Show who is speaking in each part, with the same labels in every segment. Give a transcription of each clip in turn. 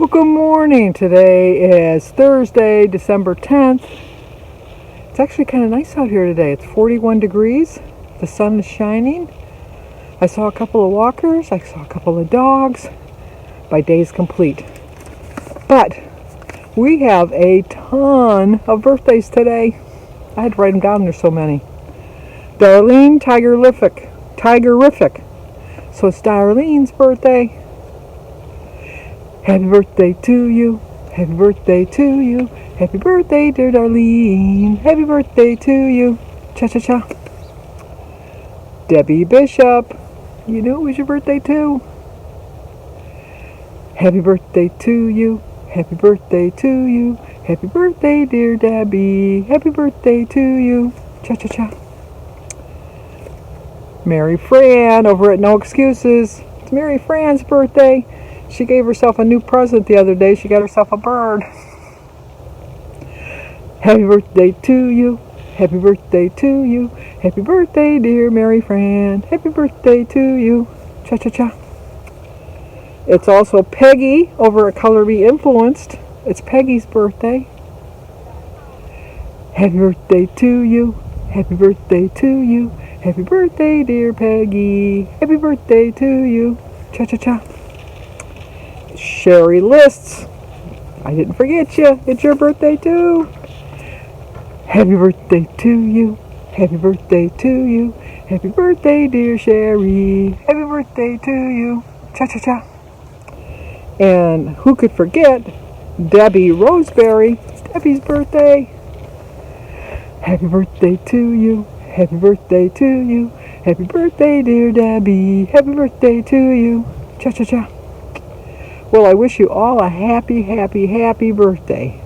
Speaker 1: Well, good morning. Today is Thursday, December 10th. It's actually kind of nice out here today. It's 41 degrees. The sun is shining. I saw a couple of walkers. I saw a couple of dogs. My day's complete. But we have a ton of birthdays today. I had to write them down. There's so many. Darlene Tigerific. So it's Darlene's birthday. Happy birthday to you. Happy birthday to you. Happy birthday, dear Darlene. Happy birthday to you. Cha-cha-cha. Debbie Bishop. You knew it was your birthday too. Happy birthday to you. Happy birthday to you. Happy birthday, dear Debbie. Happy birthday to you. Cha-cha-cha. Mary Fran over at No Excuses. It's Mary Fran's birthday. She gave herself a new present the other day. She got herself a bird. Happy birthday to you. Happy birthday to you. Happy birthday, dear Mary Fran. Happy birthday to you. Cha-cha-cha. It's also Peggy over at Color Be Influenced. It's Peggy's birthday. Happy birthday to you. Happy birthday to you. Happy birthday, dear Peggy. Happy birthday to you. Cha-cha-cha. Sherry Lists. I didn't forget you. It's your birthday too. Happy birthday to you. Happy birthday to you. Happy birthday, dear Sherry. Happy birthday to you. Cha-cha-cha. And who could forget Debbie Roseberry? It's Debbie's birthday. Happy birthday to you. Happy birthday to you. Happy birthday, dear Debbie. Happy birthday to you. Cha-cha-cha. Well, I wish you all a happy, happy, happy birthday.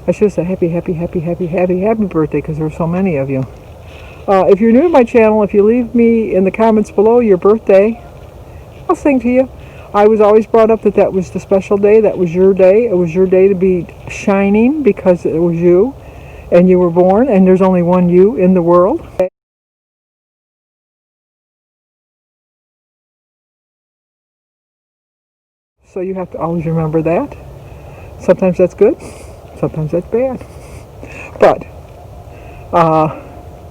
Speaker 1: I should have said happy, happy, happy, happy, happy, happy birthday because there are so many of you. If you're new to my channel, if you leave me in the comments below your birthday, I'll sing to you. I was always brought up that that was the special day. That was your day. It was your day to be shining because it was you and you were born and there's only one you in the world. So you have to always remember that. Sometimes that's good, sometimes that's bad. But,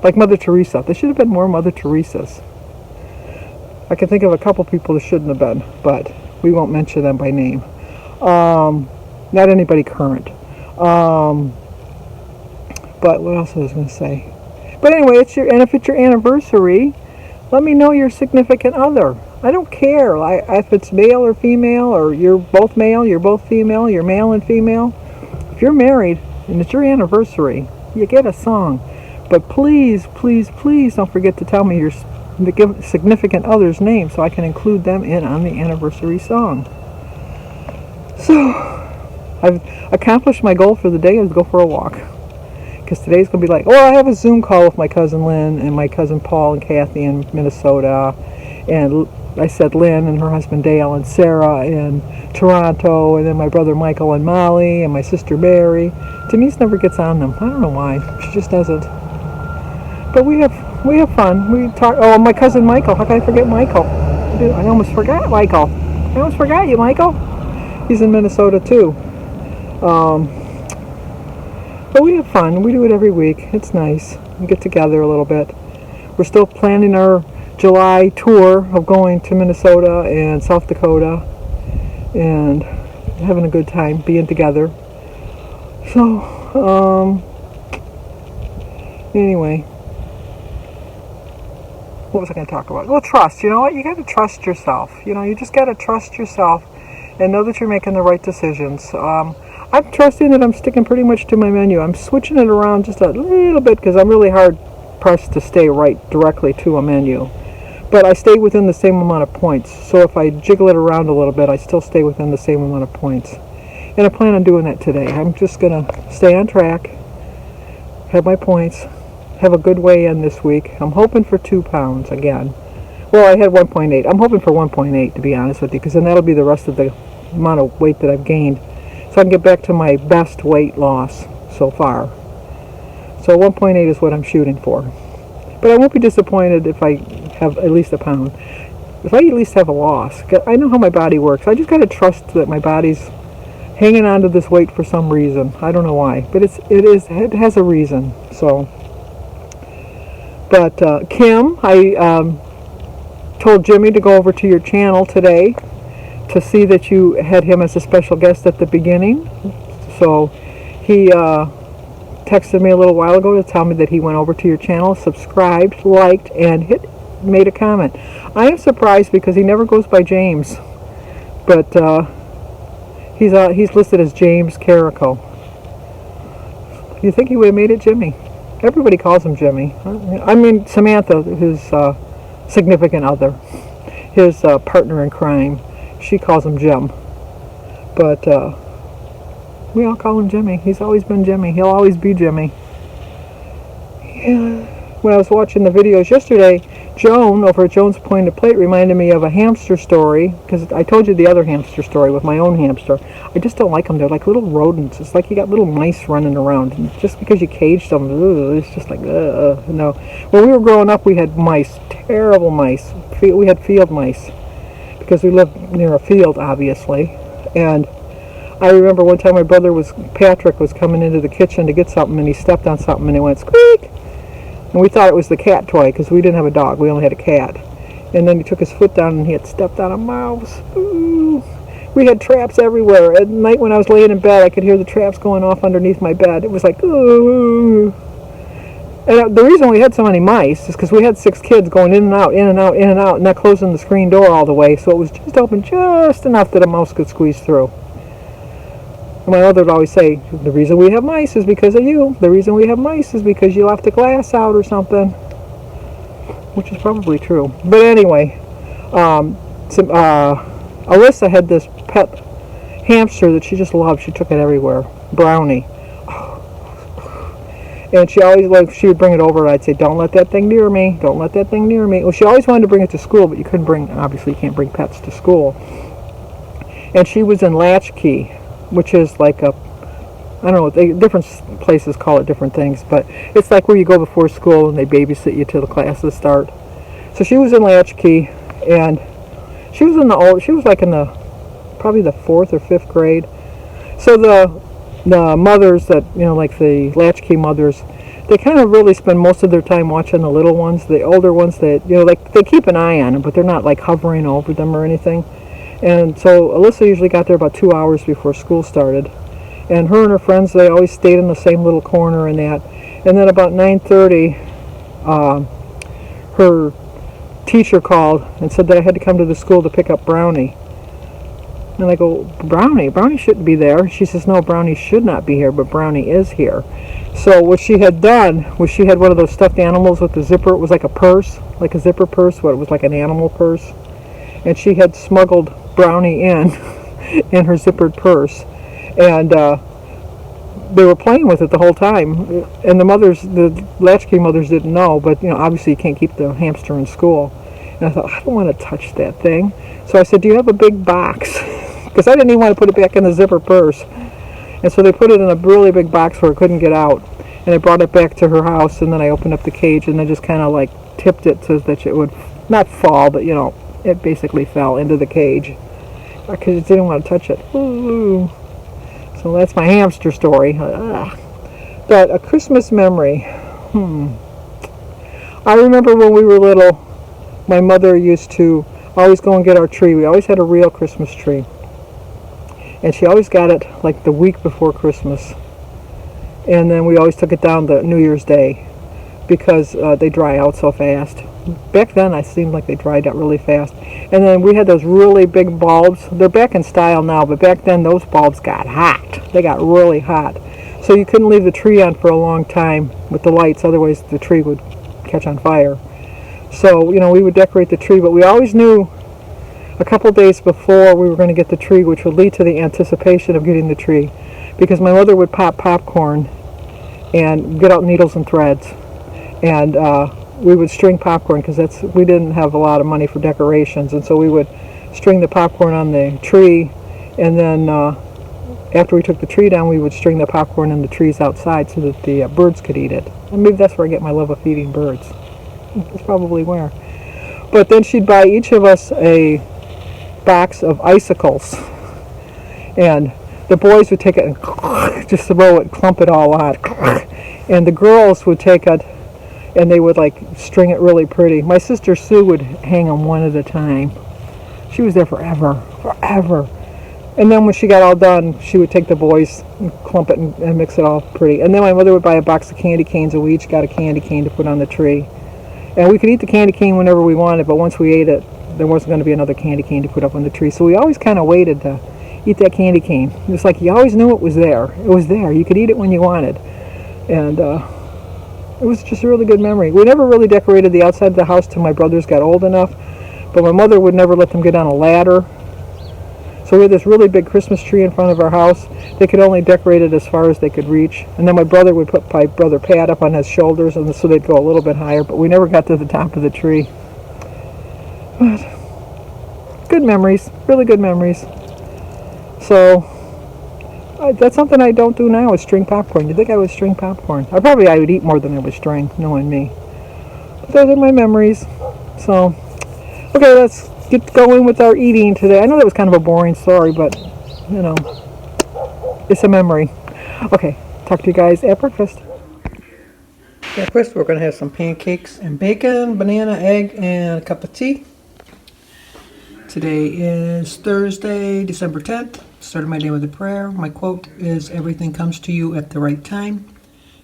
Speaker 1: like Mother Teresa, there should have been more Mother Teresas. I can think of a couple people that shouldn't have been, but we won't mention them by name. Not anybody current. But what else was I going to say? But anyway, if it's your anniversary, let me know your significant other. I don't care if it's male or female, or you're both male, you're both female, you're male and female. If you're married and it's your anniversary, you get a song. But please, please, please don't forget to tell me your significant other's name so I can include them in on the anniversary song. So, I've accomplished my goal for the day, is to go for a walk. Because today's going to be like, oh, I have a Zoom call with my cousin Lynn and my cousin Paul and Kathy in Minnesota. And I said Lynn and her husband Dale and Sarah in Toronto, and then my brother Michael and Molly and my sister Mary. Denise never gets on them. I don't know why. She just doesn't. But we have fun. We talk. Oh, my cousin Michael. How can I forget Michael? I almost forgot Michael. I almost forgot you, Michael. He's in Minnesota too. But we have fun. We do it every week. It's nice. We get together a little bit. We're still planning our July tour of going to Minnesota and South Dakota and having a good time being together. So, anyway, what was I going to talk about? Well, trust. You know what? You got to trust yourself. You just got to trust yourself and know that you're making the right decisions. I'm trusting that I'm sticking pretty much to my menu. I'm switching it around just a little bit because I'm really hard pressed to stay right directly to a menu. But I stay within the same amount of points. So if I jiggle it around a little bit, I still stay within the same amount of points. And I plan on doing that today. I'm just going to stay on track, have my points, have a good weigh-in this week. I'm hoping for 2 pounds again. Well, I had 1.8. I'm hoping for 1.8, to be honest with you, because then that'll be the rest of the amount of weight that I've gained. So I can get back to my best weight loss so far. So 1.8 is what I'm shooting for. But I won't be disappointed if I have at least a pound. if I at least have a loss. I know how my body works. I just got to trust that my body's hanging on to this weight for some reason. I don't know why, but it has a reason. So, but Kim, I told Jimmy to go over to your channel today to see that you had him as a special guest at the beginning. So he texted me a little while ago to tell me that he went over to your channel, subscribed, liked, and made a comment. I am surprised because he never goes by James, but he's listed as James Carrico. You think he would have made it Jimmy? Everybody calls him Jimmy. I mean, Samantha, his significant other, his partner in crime, she calls him Jim. But we all call him Jimmy. He's always been Jimmy. He'll always be Jimmy. Yeah. When I was watching the videos yesterday, Joan over at Joan's Pointed Plate reminded me of a hamster story, because I told you the other hamster story with my own hamster. I just don't like them. They're like little rodents. It's like you got little mice running around. And just because you caged them, it's just like, no. When we were growing up, we had mice, terrible mice. We had field mice, because we lived near a field, obviously. And I remember one time Patrick was coming into the kitchen to get something, and he stepped on something, and it went squeak. And we thought it was the cat toy, because we didn't have a dog. We only had a cat. And then he took his foot down, and he had stepped on a mouse. Ooh. We had traps everywhere. At night when I was laying in bed, I could hear the traps going off underneath my bed. It was like, ooh. And the reason we had so many mice is because we had 6 kids going in and out, in and out, in and out, and not closing the screen door all the way. So it was just open just enough that a mouse could squeeze through. And my mother would always say, the reason we have mice is because of you. The reason we have mice is because you left the glass out or something. Which is probably true. But anyway, Alyssa had this pet hamster that she just loved. She took it everywhere. Brownie. And she always, she would bring it over, and I'd say, don't let that thing near me. Don't let that thing near me. Well, she always wanted to bring it to school, but obviously you can't bring pets to school. And she was in Latchkey, which is like I don't know, different places call it different things, but it's like where you go before school and they babysit you till the classes start. So she was in Latchkey, and she was like in probably the 4th or 5th grade. So the mothers that, like the Latchkey mothers, they kind of really spend most of their time watching the little ones, the older ones that, like they keep an eye on them, but they're not like hovering over them or anything. And so Alyssa usually got there about 2 hours before school started. And her and her friends, they always stayed in the same little corner and that. And then about 9:30, her teacher called and said that I had to come to the school to pick up Brownie. And I go, Brownie? Brownie shouldn't be there. She says, no, Brownie should not be here, but Brownie is here. So what she had done was she had one of those stuffed animals with the zipper. It was like a purse, like a zipper purse, but it was like an animal purse. And she had smuggled Brownie in her zippered purse, and they were playing with it the whole time. And the Latchkey mothers didn't know, but obviously you can't keep the hamster in school. And I thought, I don't want to touch that thing. So I said, do you have a big box? Because I didn't even want to put it back in the zipper purse. And so they put it in a really big box where it couldn't get out. And I brought it back to her house, and then I opened up the cage, and I just kind of like tipped it so that it would not fall, but it basically fell into the cage because it didn't want to touch it. Ooh. So that's my hamster story. But a Christmas memory. I remember when we were little, my mother used to always go and get our tree. We always had a real Christmas tree. And she always got it like the week before Christmas. And then we always took it down the New Year's Day because they dry out so fast. Back then, I seemed like they dried out really fast. And then we had those really big bulbs. They're back in style now, but back then those bulbs got hot. They got really hot. So you couldn't leave the tree on for a long time with the lights, otherwise the tree would catch on fire. So, we would decorate the tree, but we always knew a couple days before we were going to get the tree, which would lead to the anticipation of getting the tree, because my mother would pop popcorn and get out needles and threads, and we would string popcorn because we didn't have a lot of money for decorations, and so we would string the popcorn on the tree, and then after we took the tree down, we would string the popcorn in the trees outside so that the birds could eat it. And maybe that's where I get my love of feeding birds. That's probably where. But then she'd buy each of us a box of icicles. And the boys would take it and just throw it, clump it all out. And the girls would take it and they would like string it really pretty. My sister Sue would hang them one at a time. She was there forever. And then when she got all done, she would take the boys and clump it and mix it all pretty. And then my mother would buy a box of candy canes, and we each got a candy cane to put on the tree. And we could eat the candy cane whenever we wanted, but once we ate it, there wasn't going to be another candy cane to put up on the tree. So we always kind of waited to eat that candy cane. It was like you always knew it was there. It was there. You could eat it when you wanted. And it was just a really good memory. We never really decorated the outside of the house till my brothers got old enough, but my mother would never let them get on a ladder. So we had this really big Christmas tree in front of our house. They could only decorate it as far as they could reach. And then my brother would put my brother Pat up on his shoulders, and so they'd go a little bit higher, but we never got to the top of the tree. But good memories, really good memories. So that's something I don't do now, is string popcorn. You'd think I would string popcorn. I would eat more than I would string, knowing me. But those are my memories. So, okay, let's get going with our eating today. I know that was kind of a boring story, but, you know, it's a memory. Okay, talk to you guys at breakfast. Breakfast, we're going to have some pancakes and bacon, banana, egg, and a cup of tea. Today is Thursday, December 10th. Started my day with a prayer. My quote is, "Everything comes to you at the right time.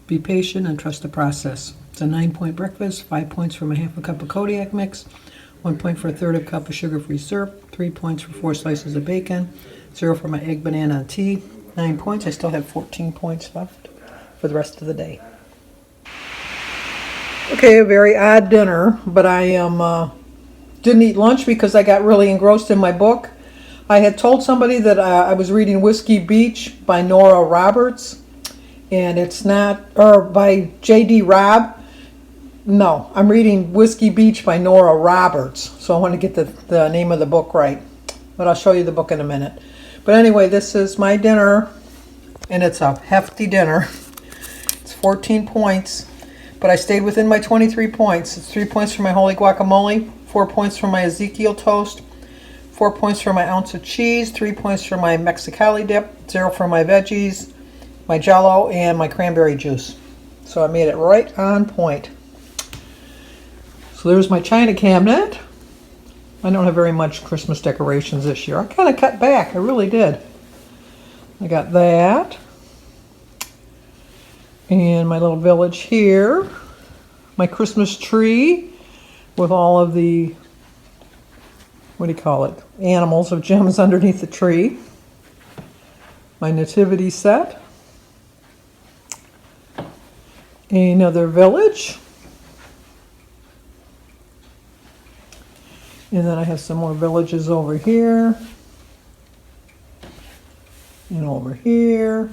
Speaker 1: Be patient and trust the process." It's a 9-point breakfast, 5 points for my half a cup of Kodiak mix, 1 point for a third of a cup of sugar-free syrup, 3 points for 4 slices of bacon, 0 for my egg, banana, and tea. 9 points. I still have 14 points left for the rest of the day. Okay, a very odd dinner, but I didn't eat lunch because I got really engrossed in my book. I had told somebody that I was reading Whiskey Beach by Nora Roberts, and it's not, or by J.D. Robb. No, I'm reading Whiskey Beach by Nora Roberts, so I want to get the name of the book right. But I'll show you the book in a minute. But anyway, this is my dinner, and it's a hefty dinner. It's 14 points, but I stayed within my 23 points. It's 3 points for my holy guacamole, 4 points for my Ezekiel toast, 4 points for my ounce of cheese, 3 points for my Mexicali dip, 0 for my veggies, my Jell-O, and my cranberry juice. So I made it right on point. So there's my china cabinet. I don't have very much Christmas decorations this year. I kind of cut back. I really did. I got that. And my little village here. My Christmas tree with all of the, what do you call it, animals of gems underneath the tree. My nativity set. Another village. And then I have some more villages over here. And over here.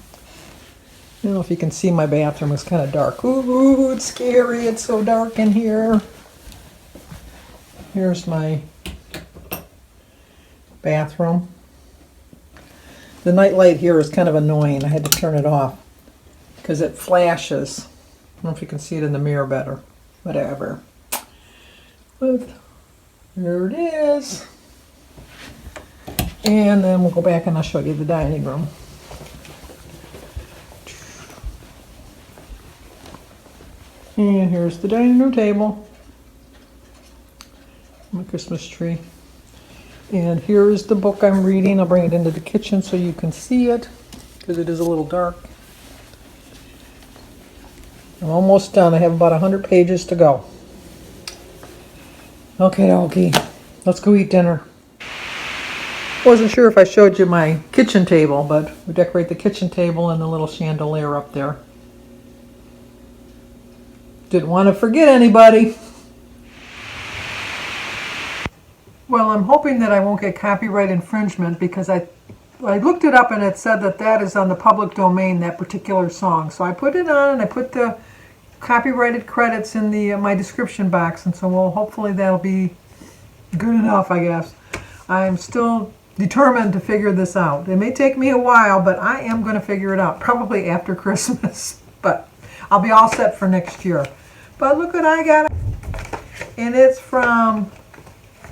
Speaker 1: I don't know if you can see my bathroom. It's kind of dark. Ooh, it's scary. It's so dark in here. Here's my bathroom. The night light here is kind of annoying. I had to turn it off because it flashes. I don't know if you can see it in the mirror better. Whatever. But there it is. And then we'll go back and I'll show you the dining room. And here's the dining room table. My Christmas tree. And here's the book I'm reading. I'll bring it into the kitchen so you can see it because it is a little dark. I'm almost done. I have about 100 pages to go. Okay, let's go eat dinner. Wasn't sure if I showed you my kitchen table, but we decorate the kitchen table and the little chandelier up there. Didn't want to forget anybody. Well, I'm hoping that I won't get copyright infringement because I looked it up and it said that is on the public domain, that particular song. So I put it on and I put the copyrighted credits in the my description box, and so hopefully that'll be good enough, I guess. I'm still determined to figure this out. It may take me a while, but I am going to figure it out, probably after Christmas, but I'll be all set for next year. But look what I got. and it's from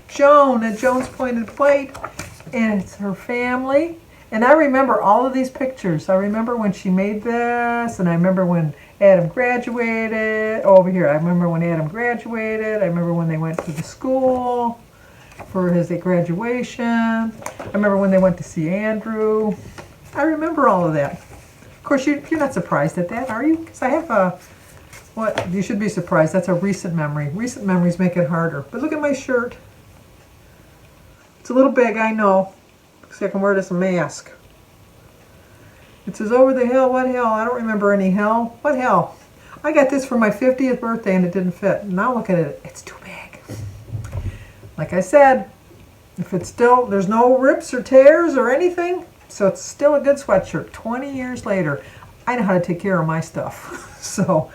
Speaker 1: Joan at Joan's Pointed Plate, and it's her family. And I remember all of these pictures. I remember when she made this, and I remember when Adam graduated. Oh, over here, I remember when Adam graduated. I remember when they went to the school for his graduation. I remember when they went to see Andrew. I remember all of that. Of course, you're not surprised at that, are you? Because I have a, what, you should be surprised. That's a recent memory. Recent memories make it harder. But look at my shirt. It's a little big, I know. So I can wear it as a mask. It says, over the hill. What hill? I don't remember any hill. What hill? I got this for my 50th birthday and it didn't fit. Now look at it. It's too big. Like I said, if it's still, there's no rips or tears or anything, so it's still a good sweatshirt. 20 years later, I know how to take care of my stuff. So,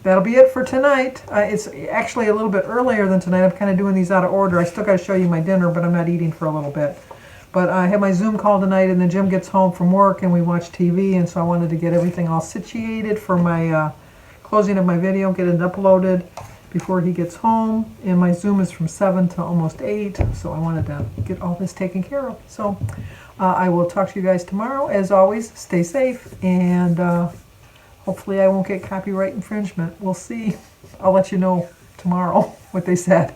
Speaker 1: that'll be it for tonight. It's actually a little bit earlier than tonight. I'm kind of doing these out of order. I still got to show you my dinner, but I'm not eating for a little bit. But I have my Zoom call tonight, and then Jim gets home from work, and we watch TV, and so I wanted to get everything all situated for my closing of my video, get it uploaded before he gets home. And my Zoom is from 7 to almost 8, so I wanted to get all this taken care of. So I will talk to you guys tomorrow. As always, stay safe, and hopefully I won't get copyright infringement. We'll see. I'll let you know tomorrow what they said.